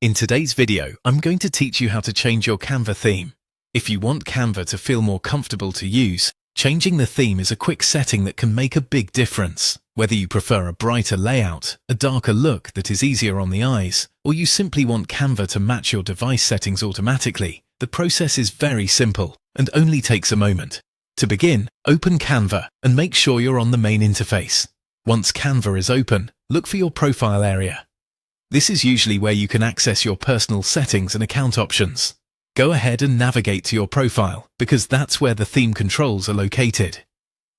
In today's video, I'm going to teach you how to change your Canva theme. If you want Canva to feel more comfortable to use, changing the theme is a quick setting that can make a big difference. Whether you prefer a brighter layout, a darker look that is easier on the eyes, or you simply want Canva to match your device settings automatically, the process is very simple and only takes a moment. To begin, open Canva and make sure you're on the main interface. Once Canva is open, look for your profile area. This is usually where you can access your personal settings and account options. Go ahead and navigate to your profile, because that's where the theme controls are located.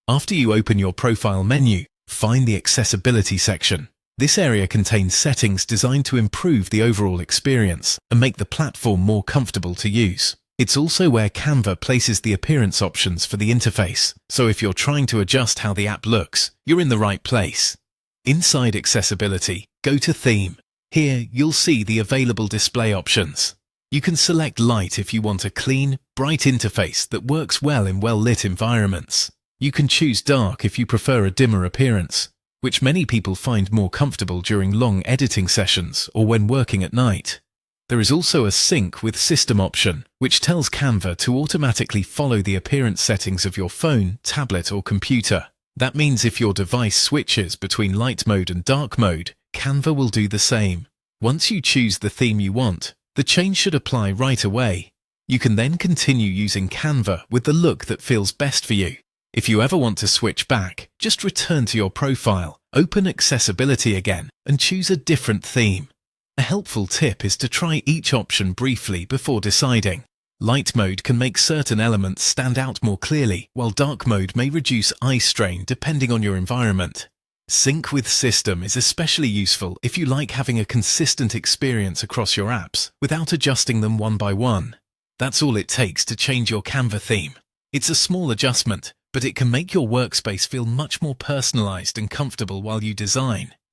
After you open your profile menu, find the accessibility section. This area contains settings designed to improve the overall experience and make the platform more comfortable to use. It's also where Canva places the appearance options for the interface, so if you're trying to adjust how the app looks, you're in the right place. Inside Accessibility, go to Theme. Here, you'll see the available display options. You can select Light if you want a clean, bright interface that works well in well-lit environments. You can choose Dark if you prefer a dimmer appearance, which many people find more comfortable during long editing sessions or when working at night. There is also a Sync with System option, which tells Canva to automatically follow the appearance settings of your phone, tablet or computer. That means if your device switches between light mode and dark mode, Canva will do the same. Once you choose the theme you want, the change should apply right away. You can then continue using Canva with the look that feels best for you. If you ever want to switch back, just return to your profile, open Accessibility again, and choose a different theme. A helpful tip is to try each option briefly before deciding. Light mode can make certain elements stand out more clearly, while dark mode may reduce eye strain depending on your environment. Sync with System is especially useful if you like having a consistent experience across your apps without adjusting them one by one. That's all it takes to change your Canva theme. It's a small adjustment, but it can make your workspace feel much more personalized and comfortable while you design.